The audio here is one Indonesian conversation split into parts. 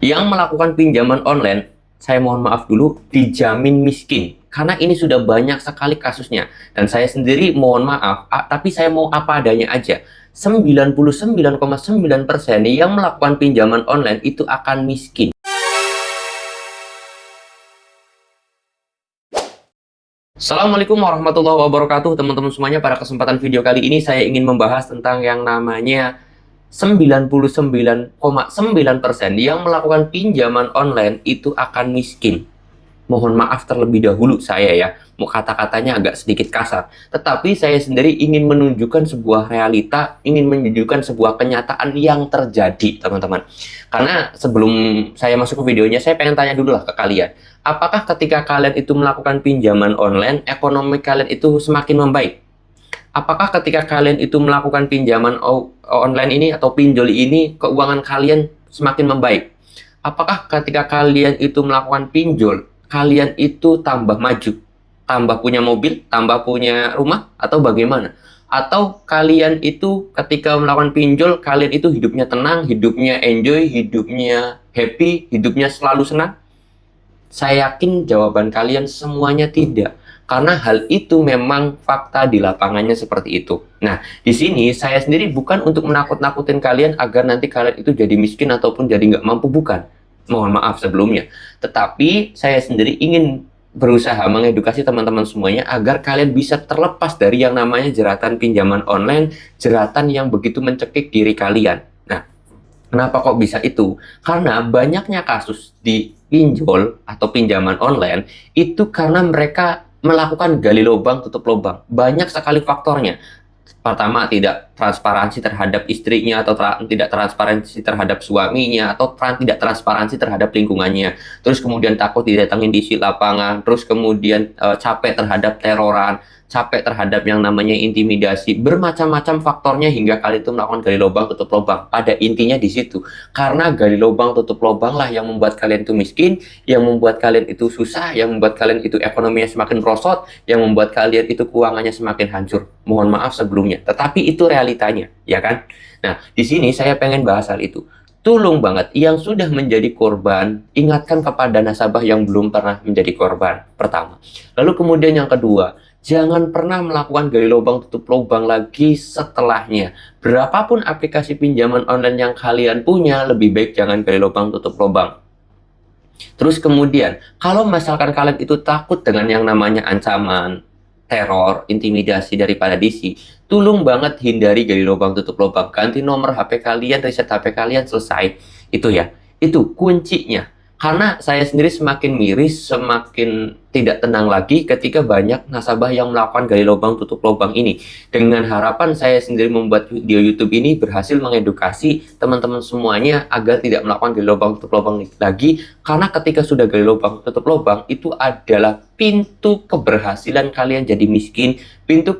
Yang melakukan pinjaman online, saya mohon maaf dulu, dijamin miskin. Karena ini sudah banyak sekali kasusnya. Dan saya sendiri mohon maaf, tapi saya mau apa adanya aja. 99,9% yang melakukan pinjaman online itu akan miskin. Assalamualaikum warahmatullahi wabarakatuh, teman-teman semuanya. Pada kesempatan video kali ini saya ingin membahas tentang yang namanya 99,9% yang melakukan pinjaman online itu akan miskin. Mohon maaf terlebih dahulu saya ya, mau kata-katanya agak sedikit kasar. Tetapi saya sendiri ingin menunjukkan sebuah realita, ingin menunjukkan sebuah kenyataan yang terjadi, teman-teman. Karena sebelum saya masuk ke videonya, saya pengen tanya dulu lah ke kalian. Apakah ketika kalian itu melakukan pinjaman online, ekonomi kalian itu semakin membaik? Apakah ketika kalian itu melakukan pinjaman online ini atau pinjol ini, keuangan kalian semakin membaik? Apakah ketika kalian itu melakukan pinjol, kalian itu tambah maju, tambah punya mobil, tambah punya rumah, atau bagaimana? Atau kalian itu ketika melakukan pinjol, kalian itu hidupnya tenang, hidupnya enjoy, hidupnya happy, hidupnya selalu senang? Saya yakin jawaban kalian semuanya tidak. Karena hal itu memang fakta di lapangannya seperti itu. Nah, di sini saya sendiri bukan untuk menakut-nakutin kalian agar nanti kalian itu jadi miskin ataupun jadi nggak mampu, bukan. Mohon maaf sebelumnya. Tetapi saya sendiri ingin berusaha mengedukasi teman-teman semuanya agar kalian bisa terlepas dari yang namanya jeratan pinjaman online, jeratan yang begitu mencekik diri kalian. Nah, kenapa kok bisa itu? Karena banyaknya kasus di pinjol atau pinjaman online itu karena mereka melakukan gali lubang tutup lubang. Banyak sekali faktornya. Pertama, tidak transparansi terhadap istrinya atau tidak transparansi terhadap suaminya atau tidak transparansi terhadap lingkungannya. Terus kemudian takut didatangin di lapangan, terus kemudian capek terhadap teroran, capek terhadap yang namanya intimidasi, bermacam-macam faktornya hingga kalian itu melakukan gali lubang tutup lubang. Pada intinya di situ. Karena gali lubang tutup lubang lah yang membuat kalian itu miskin, yang membuat kalian itu susah, yang membuat kalian itu ekonominya semakin merosot, yang membuat kalian itu keuangannya semakin hancur. Mohon maaf sebelumnya, tetapi itu realitanya, ya kan? Nah, di sini saya pengen bahas hal itu. Tolong banget, yang sudah menjadi korban, ingatkan kepada nasabah yang belum pernah menjadi korban, pertama. Lalu kemudian yang kedua, jangan pernah melakukan gali lubang tutup lubang lagi setelahnya. Berapapun aplikasi pinjaman online yang kalian punya, lebih baik jangan gali lubang tutup lubang. Terus kemudian, kalau misalkan kalian itu takut dengan yang namanya ancaman, teror, intimidasi daripada DC, tolong banget hindari gali lubang tutup lubang. Ganti nomor HP kalian, reset HP kalian, selesai. Itu ya, itu kuncinya. Karena saya sendiri semakin miris, semakin tidak tenang lagi ketika banyak nasabah yang melakukan gali lubang tutup lubang ini. Dengan harapan saya sendiri membuat video YouTube ini berhasil mengedukasi teman-teman semuanya agar tidak melakukan gali lubang tutup lubang lagi. Karena ketika sudah gali lubang tutup lubang, itu adalah pintu keberhasilan kalian jadi miskin, pintu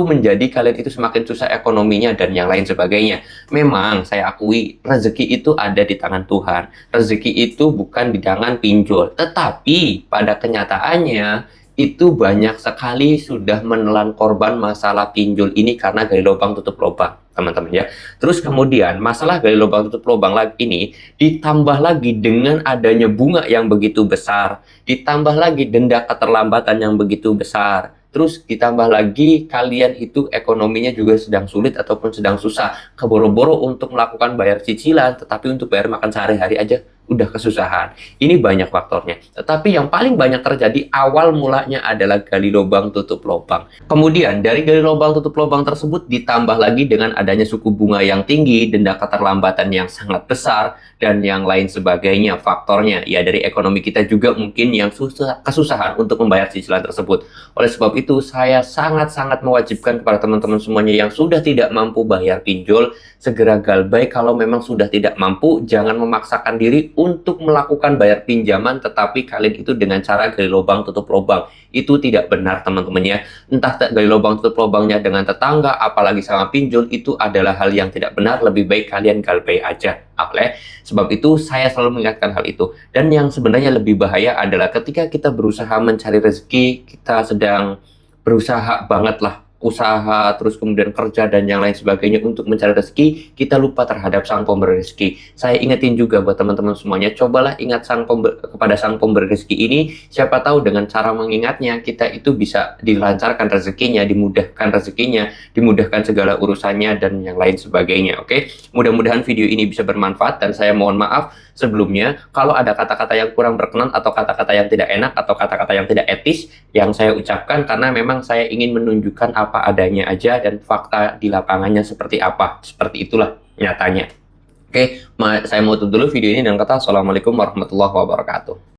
menjadi kalian itu semakin susah ekonominya dan yang lain sebagainya. Memang saya akui rezeki itu ada di tangan Tuhan. Rezeki itu bukan di tangan pinjol. Tetapi pada kenyataannya itu banyak sekali sudah menelan korban masalah pinjol ini karena gali lubang tutup lubang, teman-teman ya. Terus kemudian masalah gali lubang tutup lubang lagi ini ditambah lagi dengan adanya bunga yang begitu besar, ditambah lagi denda keterlambatan yang begitu besar. Terus ditambah lagi kalian itu ekonominya juga sedang sulit ataupun sedang susah, keboro-boro untuk melakukan bayar cicilan, tetapi untuk bayar makan sehari-hari aja udah kesusahan. Ini banyak faktornya. Tetapi yang paling banyak terjadi awal mulanya adalah gali lubang tutup lubang. Kemudian dari gali lubang tutup lubang tersebut ditambah lagi dengan adanya suku bunga yang tinggi, denda keterlambatan yang sangat besar, dan yang lain sebagainya faktornya. Ya dari ekonomi kita juga mungkin yang kesusahan untuk membayar cicilan tersebut. Oleh sebab itu saya sangat-sangat mewajibkan kepada teman-teman semuanya yang sudah tidak mampu bayar pinjol, segera galbay. Kalau memang sudah tidak mampu, jangan memaksakan diri untuk melakukan bayar pinjaman, tetapi kalian itu dengan cara gali lubang tutup lubang. Itu tidak benar, teman-teman ya. Entah gali lubang tutup lubangnya dengan tetangga, apalagi sama pinjol, itu adalah hal yang tidak benar. Lebih baik kalian galbay aja. Oleh sebab itu saya selalu mengingatkan hal itu. Dan yang sebenarnya lebih bahaya adalah ketika kita berusaha mencari rezeki, kita sedang berusaha banget lah usaha, terus kemudian kerja dan yang lain sebagainya untuk mencari rezeki, kita lupa terhadap sang pemberi rezeki. Saya ingetin juga buat teman-teman semuanya, cobalah ingat kepada sang pemberi rezeki ini. Siapa tahu dengan cara mengingatnya, kita itu bisa dilancarkan rezekinya, dimudahkan segala urusannya dan yang lain sebagainya. Oke, mudah-mudahan video ini bisa bermanfaat dan saya mohon maaf sebelumnya kalau ada kata-kata yang kurang berkenan atau kata-kata yang tidak enak atau kata-kata yang tidak etis yang saya ucapkan, karena memang saya ingin menunjukkan apa adanya aja dan fakta di lapangannya seperti apa. Seperti itulah nyatanya. Oke, saya mau tutup dulu video ini dengan kata Assalamualaikum warahmatullahi wabarakatuh.